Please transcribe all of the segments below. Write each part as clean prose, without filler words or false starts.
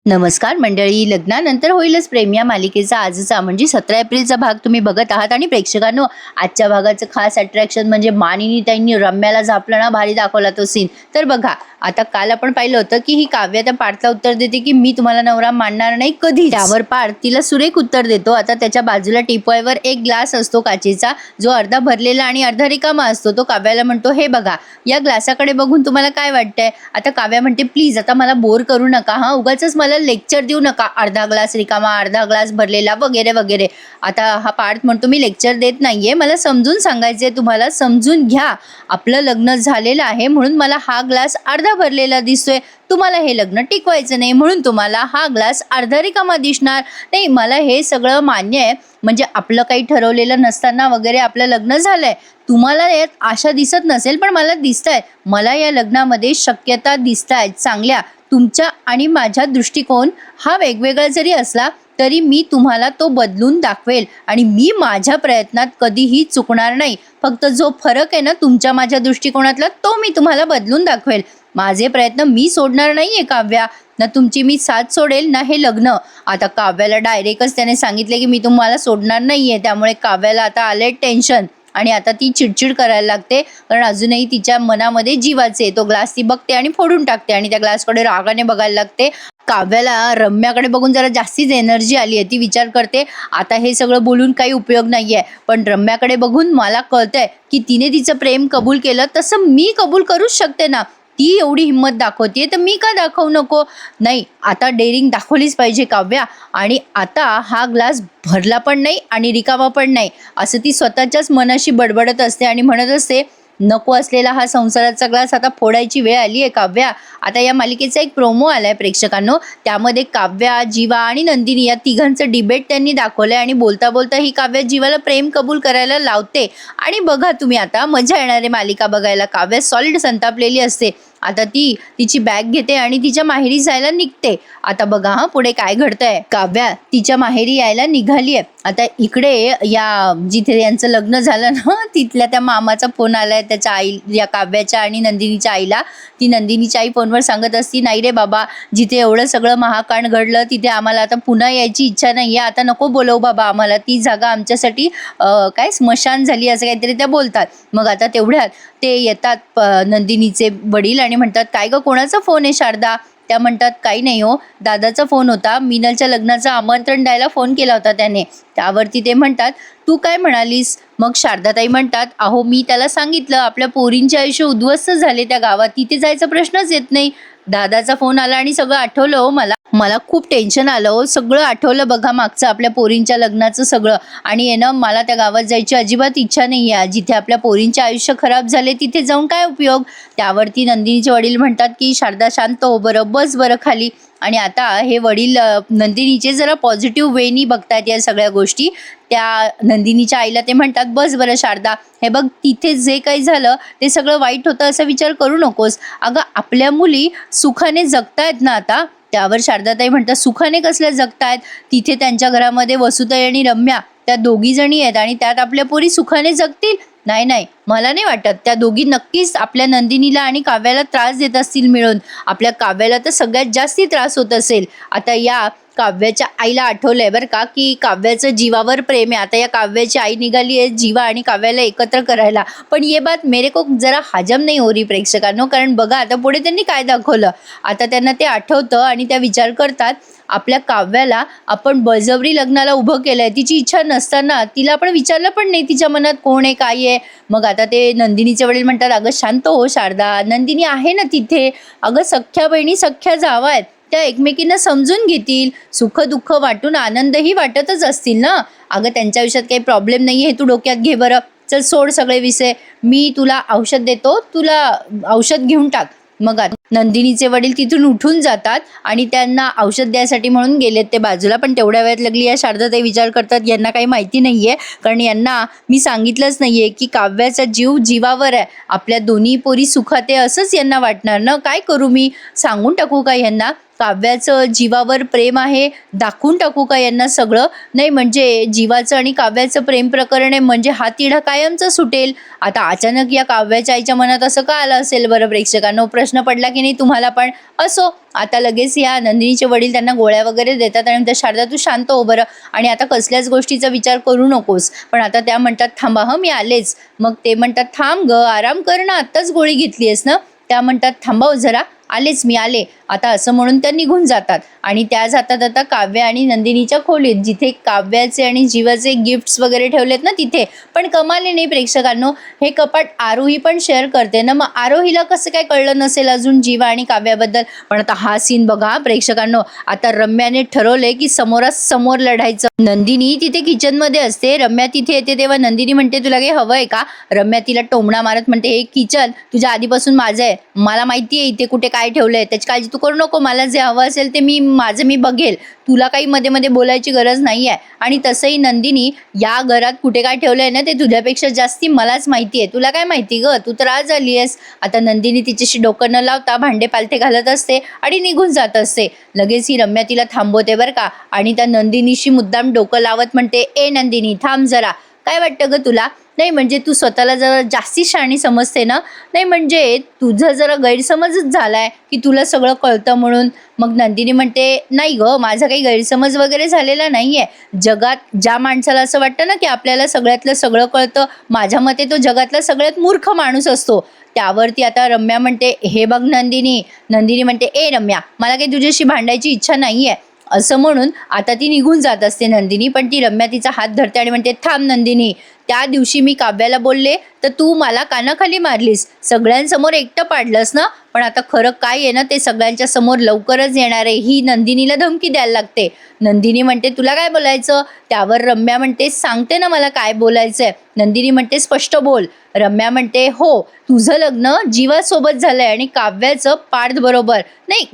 नमस्कार मंडळी, लग्नानंतर होईलच प्रेम या मालिकेचा आजचा म्हणजे 17 एप्रिलचा भाग तुम्ही बघत आहात. आणि प्रेक्षकांनो, आजच्या भागाचं खास अट्रॅक्शन म्हणजे मानिनी त्यांनी रम्याला झापलं ना, भारी दाखवला तो सीन. तर बघा, आता काल आपण पाहिलं होतं की ही काव्य त्या पार्थला उत्तर देते की मी तुम्हाला नवरा मानणार नाही कधी. त्यावर पार्थ तिला सुरेख उत्तर देतो. आता त्याच्या बाजूला टिपॉयवर एक ग्लास असतो काचेचा, जो अर्धा भरलेला आणि अर्धा रिकामा असतो. तो काव्याला म्हणतो, हे बघा, या ग्लासाकडे बघून तुम्हाला काय वाटतंय? आता काव्या म्हणते, प्लीज आता मला बोर करू नका, हा उगाच मला लेक्चर देऊ नका, अर्धा ग्लास रिकामा अर्धा ग्लास भरलेला वगैरे वगैरे. आता हा पार्थ म्हणतो, मी लेक्चर देत नाहीये, मला समजून सांगायचंय, तुम्हाला समजून घ्या. आपलं लग्न झालेलं आहे म्हणून मला हा ग्लास अर्धा भरलेला दिसतोय, तुम्हाला हे लग्न टिकवायचं नाही म्हणून तुम्हाला हा ग्लास अर्धा रिकामा दिसणार नाही. मला हे सगळं मान्य आहे, म्हणजे आपलं काही ठरवलेलं नसताना वगैरे आपलं लग्न झालंय. तुम्हाला यात आशा दिसत नसेल, पण मला दिसतायत. मला या लग्नामध्ये शक्यता दिसतायत चांगल्या. तुमच्या आणि माझ्या दृष्टिकोन हा वेगवेगळा जरी असला तरी मी तुम्हाला तो बदलून दाखवेल आणि मी माझ्या प्रयत्नात कधीही चुकणार नाही. फक्त जो फरक आहे ना तुमच्या माझ्या दृष्टिकोनातला, तो मी तुम्हाला बदलून दाखवेल. माझे प्रयत्न मी सोडणार नाहीये काव्या, ना तुमची मी साथ सोडेल ना हे लग्न. आता काव्याला डायरेक्टच त्याने सांगितले की मी तुम्हाला सोडणार नाहीये. त्यामुळे काव्याला आता आले टेन्शन आणि आता ती चिडचिड करायला लागते, कारण अजूनही तिच्या मनामध्ये जीवाचे. तो ग्लास ती बघते आणि फोडून टाकते आणि त्या ग्लासकडे रागाने बघायला लागते. काव्याला रम्याकडे बघून जरा जास्तीच एनर्जी आली आहे. ती विचार करते, आता हे सगळं बोलून काही उपयोग नाहीये, पण रम्याकडे बघून मला कळतंय की तिने तिचं प्रेम कबूल केलं, तसं मी कबूल करूच शकते ना. ती एवढी हिंमत दाखवते तर मी का दाखवू नको? नाही, आता डेअरिंग दाखवलीच पाहिजे काव्या. आणि आता हा ग्लास भरला पण नाही आणि रिकामा पण नाही, असं ती स्वतःच्याच मनाशी बडबडत असते आणि म्हणत असते, नको असलेला हा संसाराचा ग्लास आता फोडायची वेळ आली आहे काव्या. आता या मालिकेचा एक प्रोमो आलाय प्रेक्षकांनो, त्यामध्ये काव्या, जीवा आणि नंदिनी या तिघांचं डिबेट त्यांनी दाखवलंय आणि बोलता बोलता ही काव्या जीवाला प्रेम कबूल करायला लावते. आणि बघा तुम्ही, आता मजा येणारे मालिका बघायला. काव्या सॉलिड संतापलेली असते. आता ती तिची बॅग घेते आणि तिच्या माहेरी जायला निघते. आता बघा हा पुढे काय घडतंय. काव्या तिच्या माहेरी यायला निघालीये. आता इकडे या जिथे यांचं लग्न झालं ना, तिथल्या त्या मामाचा फोन आलाय त्याच्या आई, या काव्याच्या आणि नंदिनीच्या आईला. ती नंदिनीच्या आई फोनवर सांगत असती, नाही रे बाबा, जिथे एवढं सगळं महाकांड घडलं तिथे आम्हाला आता पुन्हा यायची इच्छा नाहीये, आता नको बोलव बाबा आम्हाला, ती जागा आमच्यासाठी काय स्मशान झाली असं काहीतरी त्या बोलतात. मग आता तेवढ्यात ते येतात नंदिनीचे वडील आणि म्हणतात, काय ग, कोणाचा फोन आहे शारदा? त्या म्हणतात, काही नाही हो, दादाचा फोन होता, मिनलच्या लग्नाचं आमंत्रण द्यायला फोन केला होता त्याने. त्यावरती ते म्हणतात, तू काय म्हणालीस? मग शारदाताई म्हणतात, अहो मी त्याला सांगितलं, आपल्या पोरींचे आयुष्य उद्ध्वस्त झाले त्या गावात, तिथे जायचा प्रश्नच येत नाही. दादाचा फोन आला आणि सगळं आठवलं हो मला खूप टेन्शन आलं हो, सगळं आठवलं बघा मागचं आपल्या पोरींच्या लग्नाचं सगळं. आणि आहे ना, मला त्या गावात जायची अजिबात इच्छा नाही आहे. जिथे आपल्या पोरींचे आयुष्य खराब झाले तिथे जाऊन काय उपयोग? त्यावरती नंदिनीचे वडील म्हणतात की शारदा शांत हो बरं, बस बरं खाली. आणि आता हे वडील नंदिनीचे जरा पॉझिटिव्ह वेनी बघतायत या सगळ्या गोष्टी. त्या नंदिनीच्या आईला ते म्हणतात, बस बरं शारदा, हे बघ, तिथे जे काही झालं ते सगळं वाईट होतं असा विचार करू नकोस. अगं, आपल्या मुली सुखाने जगतायत ना आता. त्यावर शारदाताई म्हणतात, सुखाने कसल्या जगतायत? तिथे त्यांच्या घरामध्ये वसुताई आणि रम्या त्या दोघी जणी आहेत आणि त्यात आपल्या पोरी सुखाने जगतील? नाही नाही, मला नाही वाटत. त्या दोघी नक्कीच आपल्या नंदिनीला आणि काव्याला त्रास देत असतील मिळून. आपल्या काव्याला तर सगळ्यात जास्ती त्रास होत असेल. आता या काव्याच्या आईला आठवलंय बरं का की काव्याचं जीवावर प्रेम आहे. आता या काव्याची आई निघाली आहे जीवा आणि काव्याला एकत्र करायला. पण ये बात मेरे को जरा हजम नाही हो रही प्रेक्षकांनो, कारण बघा आता पुढे त्यांनी काय दाखवलं. आता त्यांना ते आठवतं आणि त्या विचार करतात, आपल्या काव्याला आपण बळजबरी लग्नाला उभं केलंय. तिची इच्छा नसताना तिला आपण विचारलं पण नाही तिच्या मनात कोण आहे काय आहे. मग आता ते नंदिनीचे वडील म्हणतात, अगं शांत हो शारदा, नंदिनी आहे ना तिथे. अगं, सख्ख्या बहिणी सख्ख्या जावा आहेत, त्या एकमेकींना समजून घेतील, सुख दुःख वाटून आनंदही वाटतच असतील ना. अगं, त्यांच्या आयुष्यात काही प्रॉब्लेम नाही आहे, हे तू डोक्यात घे बरं. चल सोड सगळे विषय, मी तुला औषध देतो, तुला औषध घेऊन टाक. मग नंदिनीचे वडील तिथून उठून जातात आणि त्यांना औषध द्यायसाठी म्हणून गेलेत ते बाजूला. पण तेवढ्या वेळात लागली या शारदाताई विचार करतात, यांना काही माहिती नाहीये, कारण यांना मी सांगितलंच नाहीये की काव्याचा जीव जीवावर आहे, आपल्या दोन्ही पोरी सुखात आहे असंच यांना वाटणार ना. काय करू, मी सांगून टाकू का यांना? काव्याचं जीवावर प्रेम आहे, दाखवून टाकू का यांना सगळं? नाही म्हणजे जीवाचं आणि काव्याचं प्रेम प्रकरण आहे म्हणजे हा तिढा कायमचा सुटेल. आता अचानक या काव्याच्या आईच्या मनात असं का आलं असेल बरं प्रेक्षकांनो? प्रश्न पडला की नाही तुम्हाला पण? असो, आता लगेच या नंदिनीचे वडील त्यांना गोळ्या वगैरे देतात आणि म्हणतात शारदा तू शांत हो बरं आणि आता कसल्याच गोष्टीचा विचार करू नकोस. पण आता त्या म्हणतात थांबा मी आलेच. मग ते म्हणतात थांब ग, आराम कर ना, आत्ताच गोळी घेतली आहेस ना. त्या म्हणतात थांबा जरा, आलेच मी आले. आता असं म्हणून त्या निघून जातात आणि त्या जातात आता काव्य आणि नंदिनीच्या खोलीत, जिथे काव्याचे आणि जीवाचे गिफ्ट्स वगैरे ठेवलेत ना तिथे. पण कमाली नाही प्रेक्षकांनो, हे कपाट आरोही पण शेअर करते ना, मग आरोहीला कसं काय कळलं नसेल अजून जीवा आणि काव्याबद्दल? पण आता हा सीन बघा प्रेक्षकांनो, आता रम्याने ठरवलंय की समोरासमोर लढायचं. नंदिनी तिथे किचनमध्ये असते, रम्या तिथे येते तेव्हा नंदिनी म्हणते तुला काही हवंय का? रम्या तिला टोमणा मारत म्हणते हे किचन तुझ्या आधीपासून माझं आहे, मला माहिती आहे इथे कुठे काय ठेवलंय, त्याची काळजी तू करू नको, मला जे हवं असेल ते मी बघेल, तुला काही मध्ये मध्ये बोलायची गरज नाही आहे. आणि तसंही नंदिनी, या घरात कुठे काय ठेवलंय ना ते तुझ्यापेक्षा जास्ती मलाच माहिती आहे, तुला काय माहिती ग, तू तर आज आली आहेस. आता नंदिनी तिच्याशी डोकं न लावता भांडे पालथे घालत असते आणि निघून जात असते. लगेच ही रम्या तिला थांबवते बरं का, आणि त्या नंदिनीशी मुद्दाम डोकं लावत म्हणते ए नंदिनी थांब जरा, काय वाटतं ग तुला? नाही म्हणजे तू स्वतःला जरा जास्ती शहाणी समजते ना. नाही म्हणजे तुझं जरा गैरसमजच झालाय की तुला सगळं कळतं म्हणून. मग नंदिनी म्हणते नाही ग, माझा काही गैरसमज वगैरे झालेला नाहीये. जगात ज्या माणसाला असं वाटतं ना की आपल्याला सगळ्यातलं सगळं कळतं, माझ्या मते तो जगातला सगळ्यात मूर्ख माणूस असतो. त्यावरती आता रम्या म्हणते हे बघ नंदिनी म्हणते ए रम्या, मला काही तुझ्याशी भांडायची इच्छा नाहीये. असं म्हणून आता ती निघून जात असते नंदिनी, पण ती रम्या तिचा हात धरते आणि म्हणते थांब नंदिनी, त्या दिवशी मी काव्याला बोलले तर तू मला कानाखाली मारलीस, सगळ्यांसमोर एकटं पाडलंस ना, पण आता खरं काय आहे ना ते सगळ्यांच्या समोर लवकरच येणार आहे. ही नंदिनीला धमकी द्यायला लागते. नंदिनी म्हणते तुला काय बोलायचं? त्यावर रम्या म्हणते सांगते ना मला काय बोलायचंय. नंदिनी म्हणते स्पष्ट बोल. रम्या म्हणते हो, तुझं लग्न जीवासोबत झालंय आणि काव्याचं पार्थ बरोबर. नाही,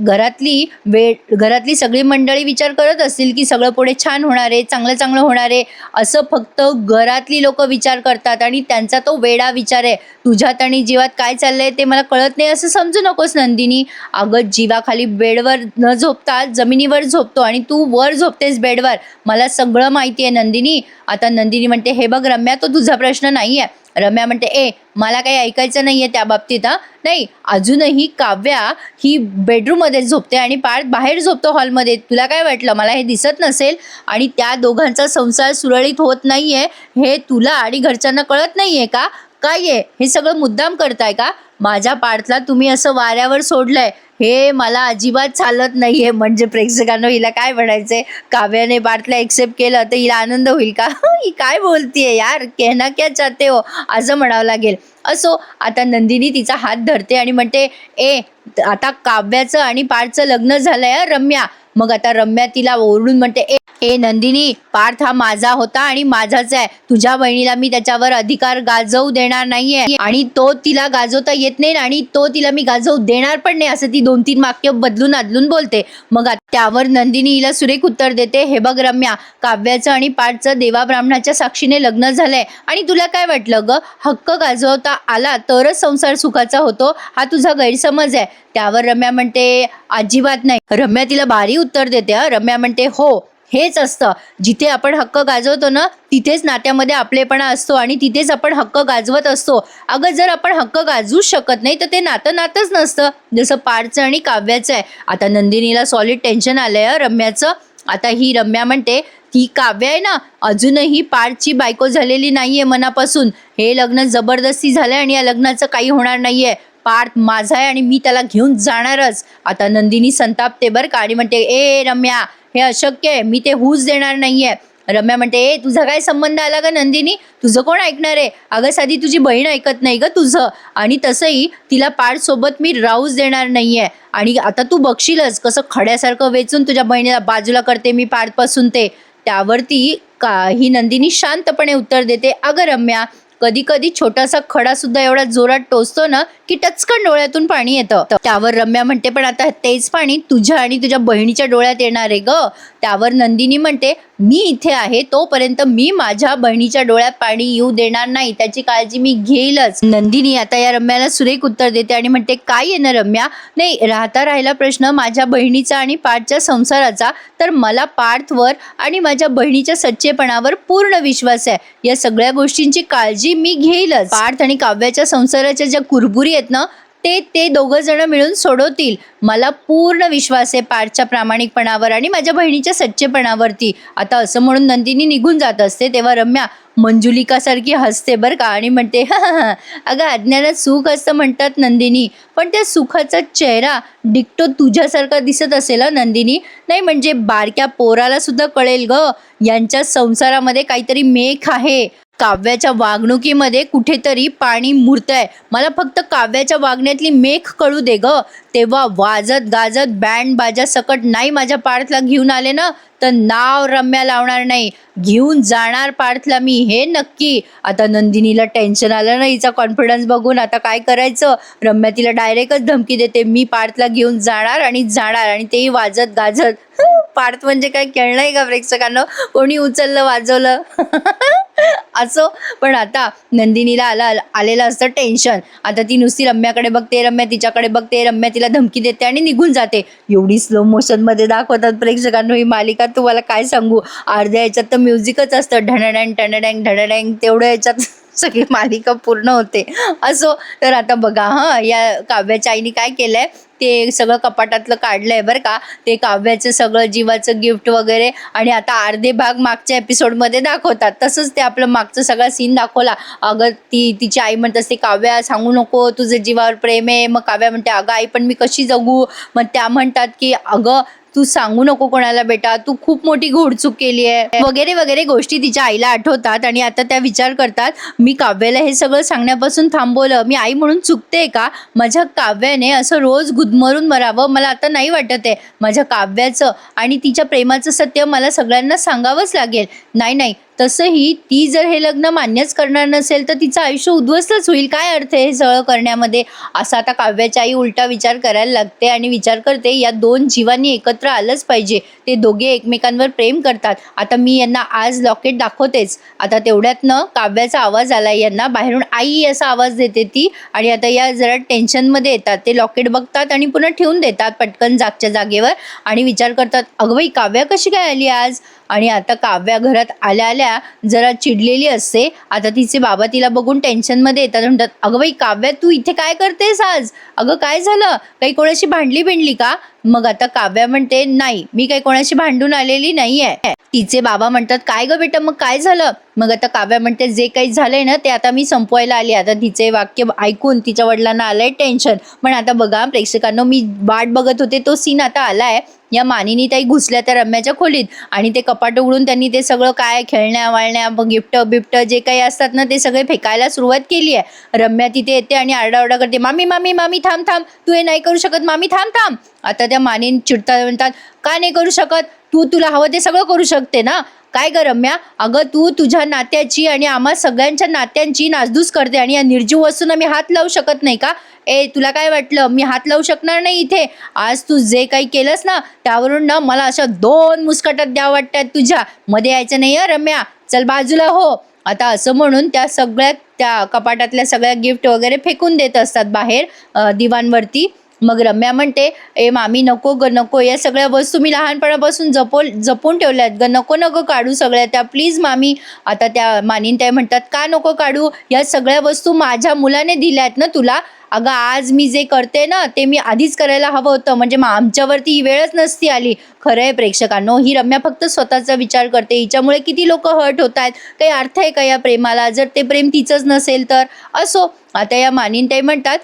घरातली सगळी मंडळी विचार करत असतील की सगळं पुढे छान होणार आहे, चांगलं होणार आहे, असं फक्त घरातली लोक विचार करतात आणि त्यांचा तो वेडा विचार आहे. तुझ्यात आणि जीवात काय चाललंय ते मला कळत नाही असं समजू नकोस नंदिनी. अगं जीवा खाली बेडवर न झोपता जमिनीवर झोपतो आणि तू वर झोपतेस बेडवर, मला सगळं माहिती आहे नंदिनी. आता नंदिनी म्हणते हे बघ रम्या, तो तुझा प्रश्न नाहीये. रम्या म्हणते ए मला काही ऐकायचं नाहीये त्या बाबतीत. नाही, अजूनही काव्या ही बेडरूममध्ये झोपते आणि पार्थ बाहेर झोपतो हॉलमध्ये. तुला काय वाटलं मला हे दिसत नसेल? आणि त्या दोघांचा संसार सुरळीत होत नाहीये हे तुला आणि घरच्यांना कळत नाहीये का? काय आहे हे सगळं मुद्दाम करताय का? माझ्या पार्थला तुम्ही असं वाऱ्यावर सोडलंय हे मला अजिबात चालत नाहीये. म्हणजे प्रेक्षकांना हिला काय म्हणायचंय, काव्याने पार्थला एक्सेप्ट केलं तर हिला आनंद होईल का? ही काय बोलतीये यार, कहना क्या चाहते हो, असं म्हणावं लागेल. असो, आता नंदिनी तिचा हात धरते आणि म्हणते ए आता काव्याचं आणि पार्थचं लग्न झालंय रम्या. मग आता रम्या तिला ओरडून म्हणते ए नंदिनी, पार्थ हा माझा होता आणि माझाच आहे, तुझ्या बहिणीला मी त्याच्यावर अधिकार गाजवू देणार नाहीये आणि तो तिला गाजवता येत नाही आणि तो तिला मी गाजवू देणार पण नाही, असं ती 2-3 वाक्य बदलून आदलून बोलते. मग त्यावर नंदिनी हिला सुरेख उत्तर देते हे बघ रम्या, काव्याचं आणि पार्थचं देवा ब्राह्मणाच्या साक्षीने लग्न झालंय आणि तुला काय वाटलं ग, हक्क गाजवता आला तरच संसार सुखाचा होतो, हा तुझा गैरसमज आहे. त्यावर रम्या म्हणते अजिबात नाही. रम्या तिला भारी उत्तर देते. रम्या म्हणते हो, हेच असतं, जिथे आपण हक्क गाजवतो ना तिथेच नात्यामध्ये आपलेपणा असतो आणि तिथेच आपण हक्क गाजवत असतो. अगं जर आपण हक्क गाजवूच शकत नाही तर ते नातंच नसतं, जसं पार्थचं आणि काव्याचं आहे. आता नंदिनीला सॉलिड टेन्शन आलंय रम्याचं. आता ही रम्या म्हणते ती काव्य आहे ना अजूनही पार्थची बायको झालेली नाहीये मनापासून, हे लग्न जबरदस्ती झालंय आणि या लग्नाचं काही होणार नाहीये. पार्थ माझा आहे आणि मी त्याला घेऊन जाणारच. आता नंदिनी संतापते बरं का आणि म्हणते ए रम्या, हे अशक्य आहे, मी ते होऊच देणार नाहीये. रम्या म्हणते ए तुझा काय संबंध आला ग नंदिनी, तुझं कोण ऐकणार आहे? अगं साधी तुझी बहीण ऐकत नाही ग तुझं, आणि तसंही तिला पार्थ सोबत मी राहूच देणार नाहीये. आणि आता तू बघशीलच कसं खड्यासारखं वेचून तुझ्या बहिणीला बाजूला करते मी पार्थपासून ते. त्यावरती ही नंदिनी शांतपणे उत्तर देते अगं रम्या, कधी कधी छोटासा खडा सुद्धा एवढा जोरात टोचतो ना की टचकन डोळ्यातून पाणी येतं. त्यावर रम्या म्हणते पण आता तेच पाणी तुझ्या आणि तुझ्या बहिणीच्या डोळ्यात येणार आहे ग. त्यावर नंदिनी म्हणते मी इथे आहे तोपर्यंत मी माझ्या बहिणीच्या डोळ्यात पाणी येऊ देणार नाही, त्याची काळजी मी घेईलच. नंदिनी आता या रम्याला सुरेख उत्तर देते आणि म्हणते, काय आहे ना रम्या, नाही राहिला प्रश्न माझ्या बहिणीचा आणि पार्थच्या संसाराचा, तर मला पार्थवर आणि माझ्या बहिणीच्या सच्चेपणावर पूर्ण विश्वास आहे. या सगळ्या गोष्टींची काळजी मी घेईलच. पार्थ आणि काव्याच्या संसाराच्या ज्या कुरबुरी आहेत ना, ते दोघं जण मिळून सोडवतील. मला पूर्ण विश्वास आहे पार्थच्या प्रामाणिकपणावर आणि माझ्या बहिणीच्या सच्चेपणावरती. आता असं म्हणून नंदिनी निघून जात असते तेव्हा रम्या मंजुलिकासारखी हसते बरं का आणि म्हणते, अगं अज्ञानात सुख असतं म्हणतात नंदिनी, पण त्या सुखाचा चेहरा डिक्टो तुझ्यासारखा दिसत असेल नंदिनी. नाही म्हणजे बारक्या पोराला सुद्धा कळेल ग, यांच्या संसारामध्ये काहीतरी मेख आहे. काव्याच्या वागणुकीमध्ये कुठेतरी पाणी मुरतंय. मला फक्त काव्याच्या वागण्यातली मेख कळू दे ग, तेव्हा वाजत गाजत बँड बाजा सकट नाही माझ्या पार्थला घेऊन आले ना, तर नाव रम्या लावणार नाही, घेऊन जाणार पार्थला मी, हे नक्की. आता नंदिनीला टेन्शन आलं ना हिचा कॉन्फिडन्स बघून. आता काय करायचं, रम्या तिला डायरेक्टच धमकी देते, मी पार्थला घेऊन जाणार आणि तेही वाजत गाजत. पार्थ म्हणजे काय खेळणं आहे का प्रेक्षकांना, कोणी उचललं वाजवलं असो. पण आता नंदिनीला आलेलं असतं टेन्शन. आता ती नुसती रम्याकडे बघते, रम्या तिच्याकडे बघते, रम्या तिला धमकी देते आणि निघून जाते. एवढी स्लो मोशन मध्ये दाखवतात प्रेक्षकांना ही मालिका, तुम्हाला काय सांगू. अर्ध्या याच्यात तर म्युझिकच असतं, ढणडँग ढणडँग ढणडँग, तेवढ्या याच्यात सगळी मालिका पूर्ण होते. असो, तर आता बघा या काव्याच्या आईने काय केलंय, ते सगळं कपाटातलं काढलंय बरं का, ते काव्याचं सगळं जीवाचं गिफ्ट वगैरे. आणि आता अर्धे भाग मागच्या एपिसोडमध्ये दाखवतात, तसंच ते आपलं मागचं सगळा सीन दाखवला. अगं तिची आई म्हणत असते, काव्या सांगू नको तुझं जीवावर प्रेम आहे. मग काव्या म्हणते, अगं आई पण मी कशी जगू. मग त्या म्हणतात की अगं तू सांगू नको कोणाला बेटा, तू खूप मोठी घोडचूक केली आहे वगैरे वगैरे गोष्टी तिच्या आईला आठवतात. आणि आता त्या विचार करतात, मी काव्याला हे सगळं सांगण्यापासून थांबवलं, मी आई म्हणून चुकते का. माझ्या काव्याने असं रोज गुदमरून मरावं मला आता नाही वाटत आहे. माझ्या काव्याचं आणि तिच्या प्रेमाचं सत्य मला सगळ्यांना सांगावंच लागेल. नाही तसंही ती जर हे लग्न मान्यच करणार नसेल तर तिचं आयुष्य उद्ध्वस्तच होईल. काय अर्थ आहे हे सगळं करण्यामध्ये. असं आता काव्याची आई उलटा विचार करायला लागते आणि विचार करते, या दोन जीवांनी एकत्र आलंच पाहिजे. ते दोघे एकमेकांवर प्रेम करतात. आता मी यांना आज लॉकेट दाखवतेच. आता तेवढ्यातनं काव्याचा आवाज आला यांना बाहेरून, आई असा आवाज देते ती. आणि आता या जरा टेन्शनमध्ये येतात. ते लॉकेट बघतात आणि पुन्हा ठेवून देतात पटकन जागच्या जागेवर आणि विचार करतात, अगं बाई काव्या कशी काय आली आज. आणि आता काव्या घरात आल्या जरा चिडलेली असते. आता तिचे बाबा तिला बघून टेन्शनमध्ये येतात, म्हणतात, अगं बाई काव्या तू इथे काय करतेस आज, अगं काय झालं, काही कोणाशी भांडली बिंडली का. मग आता काव्या म्हणते, नाही मी काही कोणाशी भांडून आलेली नाहीये. तिचे बाबा म्हणतात, काय ग बेटा मग काय झालं. मग आता काव्या म्हणते, जे काही झालंय ना ते आता मी संपवायला आली. आता तिचे वाक्य ऐकून तिच्या वडिलांना आलंय टेन्शन. पण आता बघा प्रेक्षकांनो, मी वाट बघत होते तो सीन आता आलाय. या मानिनी ताई घुसल्या त्या रम्याच्या खोलीत आणि ते कपाट उघडून त्यांनी ते सगळं काय खेळण्या वाळण्या गिफ्ट बिफ्ट जे काही असतात ना ते सगळे फेकायला सुरुवात केली आहे. रम्या तिथे येते आणि आरडाओरडा करते, मामी मामी मामी थांब थांब, तू हे नाही करू शकत, मामी थांब थांब. आता त्या मानीन चिडतात, म्हणतात, का नाही करू शकत, तुला हवं ते सगळं करू शकते ना. काय ग रम्या, अगं तू तुझ्या नात्याची आणि आम्हा सगळ्यांच्या नात्यांची नासधूस करते आणि या निर्जीव वस्तूंना मी हात लावू शकत नाही का. तुला काय वाटलं मी हात लावू शकणार नाही इथे. आज तू जे काही केलंस ना त्यावरून ना मला अशा 2 मुस्कटात द्यावं वाटतात, तुझ्या मध्ये यायचं नाही रम्या, चल बाजूला हो. आता असं म्हणून त्या कपाटातल्या सगळ्या गिफ्ट वगैरे फेकून देत असतात बाहेर दिवाणवरती. मग रम्या म्हणते, मामी नको ग नको, या सगळ्या वस्तू मी लहानपणापासून जपून ठेवल्यात ग, नको काढू सगळ्या त्या प्लीज मामी. आता त्या मानीन त्या म्हणतात, का नको काढू, या सगळ्या वस्तू माझ्या मुलाने दिल्यात ना तुला. अगं आज मी जे करते ना ते मी आधीच करायला हवं होतं, म्हणजे आमच्यावरती ही वेळच नसती आली. खरं आहे प्रेक्षकांनो, ही रम्या फक्त स्वतःचा विचार करते. हिच्यामुळे किती लोक हर्ट होत आहेत. काही अर्थ आहे का या प्रेमाला, जर ते प्रेम तिचंच नसेल तर. असो, आता या मानीन ताई म्हणतात,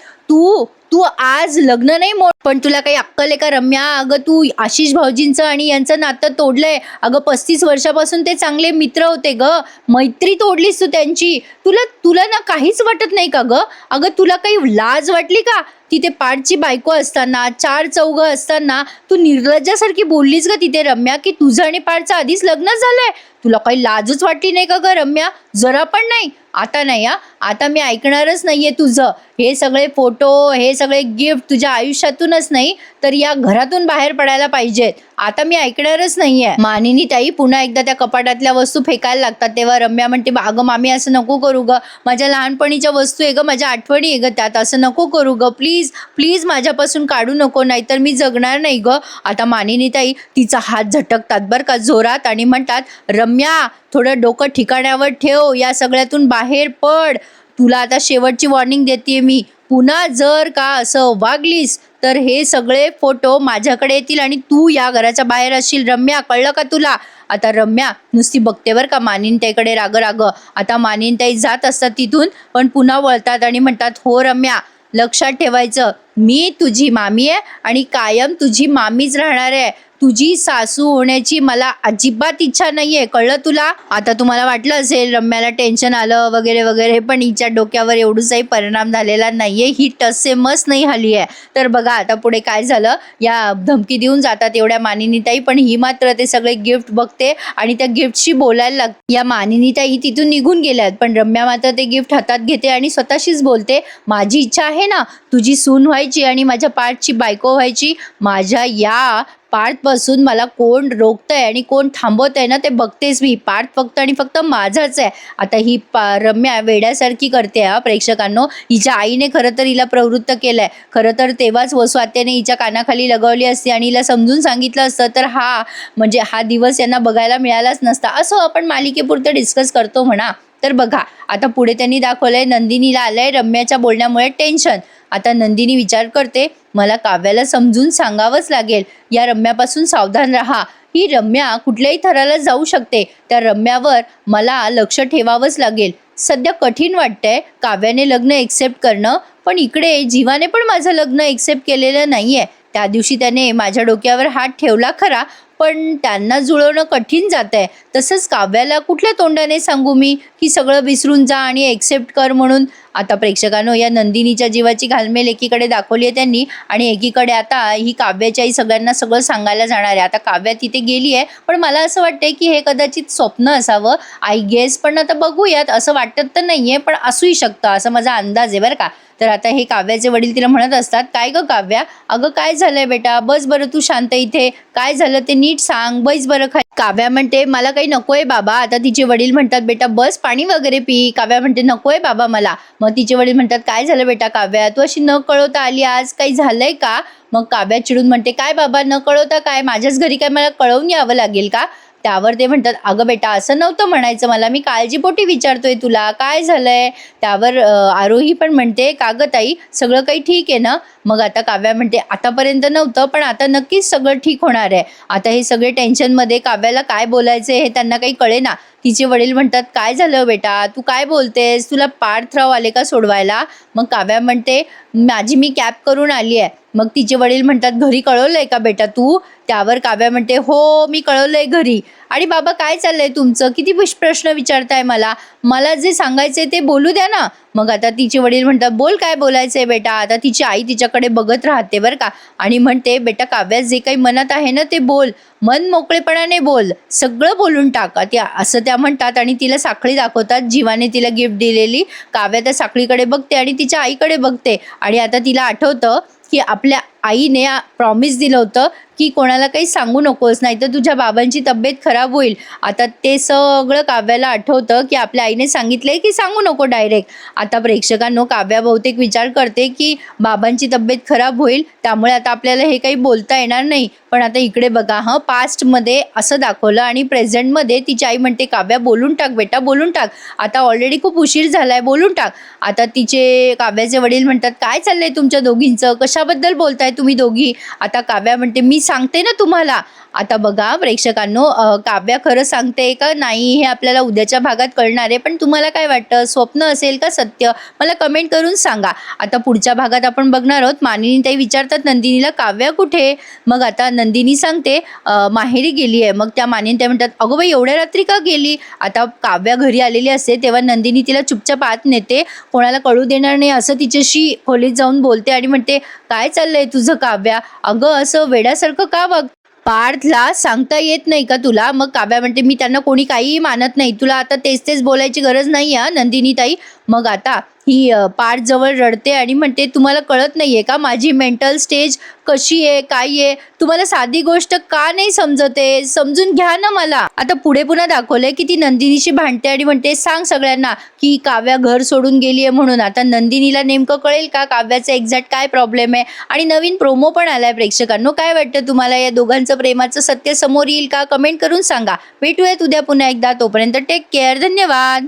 तू आज लग्न नाही मोड, पण तुला काही अक्कल आहे का रम्या. अगं तू आशिष भाऊजींचं आणि यांचं नातं तोडलंय. अगं 35 वर्षापासून ते चांगले मित्र होते ग, मैत्री तोडलीस तू त्यांची. तुला ना काहीच वाटत नाही का ग. अगं तुला काही लाज वाटली का. तिथे पाठची बायको असताना 4 चौघं असताना तू निर्लज्जासारखी बोललीस ग तिथे रम्या, की तुझं आणि पाठचं आधीच लग्न झालंय. तुला काही लाजच वाटली नाही का ग रम्या, जरा पण नाही. आता नाही आता मी ऐकणारच नाहीये तुझं. हे सगळे फोटो हे सगळे गिफ्ट तुझ्या आयुष्यातूनच नाही तर या घरातून बाहेर पडायला पाहिजेत. आता मी ऐकणारच नाहीये. मानिनी ताई पुन्हा एकदा त्या कपाटातल्या वस्तू फेकायला लागतात. तेव्हा रम्या म्हणते, अगं मामी असं नको करू ग, माझ्या लहानपणीच्या वस्तू आहे ग, माझ्या आठवणी आहे ग, त्यात असं नको करू ग, प्लीज प्लीज माझ्यापासून काढू नको, नाहीतर मी जगणार नाही ग. आता मानिनी ताई तिचा हात झटकतात बरं का जोरात आणि म्हणतात, रम्या थोडं डोकं ठिकाण्यावर ठेव, या सगळ्यातून बाहेर पड. तुला आता शेवटची वॉर्निंग देते मी, पुन्हा जर का असं वागलीस तर हे सगळे फोटो माझ्याकडे येतील आणि तू या घराच्या बाहेर असशील. रम्या कळलं का तुला? आता रम्या नुसती बघते बरं का मानिनीताईकडे राग राग. आता मानिनीताई जात असतात तिथून पण पुन्हा वळतात आणि म्हणतात, हो रम्या लक्षात ठेवायचं, मी तुझी मामी आहे आणि कायम तुझी मामीच राहणार आहे. तुझी सासू होण्याची मला अजिबात इच्छा नाहीये, कळलं तुला? आता तुम्हाला वाटलं असेल रम्याला टेन्शन आलं वगैरे वगैरे, पण हिच्या डोक्यावर एवढंचाही परिणाम झालेला नाहीये. ही टसेमच नाही हली आहे. तर बघा आता पुढे काय झालं. या धमकी देऊन जातात एवढ्या मानिनीताई, पण ही मात्र ते सगळे गिफ्ट बघते आणि त्या गिफ्टशी बोलायला लागते. या मानिनीताई तिथून निघून गेल्यात पण रम्या मात्र ते गिफ्ट हातात घेते आणि स्वतःशीच बोलते, माझी इच्छा आहे ना तुझी सून व्हायची आणि माझ्या पाठची बायको व्हायची. माझ्या या पार्थपासून मला कोण रोखतंय आणि कोण थांबवतंय ना ते बघतेच मी. पार्थ फक्त आणि फक्त माझाच आहे. आता ही रम्या वेड्यासारखी करते हा प्रेक्षकांनो. हिच्या आईने खरं तर हिला प्रवृत्त केलंय. खरं तर तेव्हाच वसू आत्याने हिच्या कानाखाली लगवली असती आणि हिला समजून सांगितलं असतं तर हा दिवस यांना बघायला मिळालाच नसता. असं आपण मालिकेपुरतं डिस्कस करतो म्हणा. तर बघा आता पुढे त्यांनी दाखवलंय नंदिनीला आलंय रम्याच्या बोलण्यामुळे टेन्शन. आता नंदिनी विचार करते, मला काव्याला समजून सांगावंच लागेल, या रम्यापासून सावधान राहा. ही रम्या कुठल्याही थराला जाऊ शकते. त्या रम्यावर मला लक्ष ठेवावंच लागेल. सध्या कठीण वाटतंय काव्याने लग्न एक्सेप्ट करणं, पण इकडे जीवाने पण माझं लग्न एक्सेप्ट केलेलं नाहीये. त्या दिवशी त्याने माझ्या डोक्यावर हात ठेवला खरा, पण त्यांना जुळवणं कठीण जात आहे. तसंच काव्याला कुठल्या तोंडाने सांगू मी की सगळं विसरून जा आणि एक्सेप्ट कर म्हणून. आता प्रेक्षकांनो या नंदिनीच्या जीवाची घालमेल एकीकडे दाखवली आहे त्यांनी आणि एकीकडे आता ही काव्याच्याही सगळ्यांना सगळं सांगायला जाणार आहे. आता काव्या तिथे गेली आहे पण मला असं वाटतंय की हे कदाचित स्वप्न असावं आय गेस, पण आता बघूयात. असं वाटत तर नाहीये पण असूही शकतं असा माझा अंदाज आहे बरं का. तर आता हे काव्याचे वडील तिला म्हणत असतात, काय ग काव्या, अगं काय झालंय बेटा, बस बरं तू शांत इथे, काय झालं ते नीट सांग, बैस बरं खाली. काव्या म्हणते मला काही नकोय बाबा. आता तिचे वडील म्हणतात बेटा बस पाणी वगैरे पी. काव्या म्हणते नकोय बाबा मला. मग तिचे वडील म्हणतात काय झालं बेटा काव्या, तू अशी न कळवता आली आज, काही झालंय का? मग काव्या चिडून म्हणते काय बाबा न कळवता काय, माझ्याच घरी काय मला कळवून यावं लागेल का? त्यावर ते म्हणतात अगं बेटा असं नव्हतं म्हणायचं मला, मी काळजीपोटी विचारतोय तुला काय झालंय. त्यावर आरोही पण म्हणते कागं ताई सगळं काही ठीक आहे ना. मग आता काव्या म्हणते आतापर्यंत नव्हतं पण आता नक्कीच सगळं ठीक होणार आहे. आता हे सगळे टेन्शनमध्ये काव्याला काय बोलायचं हे त्यांना काही कळेना. तिचे वडील म्हणतात काय झालं बेटा, तू काय बोलतेस, तुला पार्थराव आले का सोडवायला? मग काव्या म्हणते माझी मी कॅब करून आली आहे. मग तिचे वडील म्हणतात घरी कळवलंय का बेटा तू? त्यावर काव्या म्हणते हो मी कळवलंय घरी. आणि बाबा काय चाललंय तुमचं, किती प्रश्न विचारताय मला जे सांगायचंय ते बोलू द्या ना. मग आता तिचे वडील म्हणतात बोल काय बोलायचंय बेटा. आता तिची आई तिच्याकडे बघत राहते बरं का आणि म्हणते बेटा काव्या जे काही मनात आहे ना ते बोल, मन मोकळेपणाने बोल, सगळं बोलून टाका त्या, असं त्या म्हणतात. आणि तिला साखळी दाखवतात, जीवाने तिला गिफ्ट दिलेली. काव्या त्या साखळीकडे बघते आणि तिच्या आईकडे बघते आणि आता तिला आठवतं की आपल्या आईने प्रॉमिस दिलं होतं की कोणाला काही सांगू नकोस नाहीतर तुझ्या बाबांची तब्येत खराब होईल. आता ते सगळं काव्याला आठवतं की आपल्या आईने सांगितलंय की सांगू नको डायरेक्ट. आता प्रेक्षकांनो काव्या बहुतेक विचार करते की बाबांची तब्येत खराब होईल त्यामुळे आता आपल्याला हे काही बोलता येणार नाही. पण आता इकडे बघा पास्टमध्ये असं दाखवलं आणि प्रेझेंटमध्ये तिची आई म्हणते काव्या बोलून टाक बेटा बोलून टाक, आता ऑलरेडी खूप उशीर झालाय बोलून टाक. आता तिचे काव्याचे वडील म्हणतात काय चाललंय तुमच्या दोघींचं, कशाबद्दल बोलताय तुम्ही दोघी? आता काव्या म्हणते मी सांगते ना तुम्हाला. आता बघा प्रेक्षकांनो काव्या खरं सांगते का नाही हे आपल्याला उद्याच्या भागात कळणार आहे. पण तुम्हाला काय वाटतं, स्वप्न असेल का सत्य, मला कमेंट करून सांगा. आता पुढच्या भागात आपण बघणार आहोत मानिनीताई विचारतात नंदिनीला काव्या कुठे. मग आता नंदिनी सांगते माहेरी गेली आहे. मग त्या मानिनीताई म्हणतात अगो बाई एवढ्या रात्री का गेली. आता काव्या घरी आलेली असते तेव्हा नंदिनी तिला चुपचाप आत नेते, कोणाला कळू देणार नाही असं तिच्याशी खोलीत जाऊन बोलते आणि म्हणते काय चाललंय तुझं काव्या, अगं असं वेड्यासारखं का बघ, पार्थला सांगता येत नाही का तुला? मग काव्या म्हणते मी त्यांना कोणी काहीही मानत नाही, तुला आता तेच बोलायची गरज नाही नंदिनी ताई. मग आता ही पाठ जवळ रडते आणि म्हणते, "तुम्हाला कळत नाहीये का माझी मेंटल स्टेज कशी आहे, काय आहे? तुम्हाला साधी गोष्ट का नाही समजत आहे? समजून घ्या ना मला." आता पुढे पुन्हा दाखवलंय की ती नंदिनीशी भांडते आणि म्हणते, "सांग सगळ्यांना की काव्या घर सोडून गेली आहे म्हणून." आता नंदिनीला नेमकं कळेल का काव्याचा एक्झॅक्ट काय प्रॉब्लेम आहे? आणि नवीन प्रोमो पण आलाय प्रेक्षकांनो. काय वाटतं तुम्हाला या दोघांचं प्रेमाचं सत्य समोर येईल का? कमेंट करून सांगा. भेटूयात उद्या पुन्हा एकदा. तोपर्यंत टेक केअर. धन्यवाद.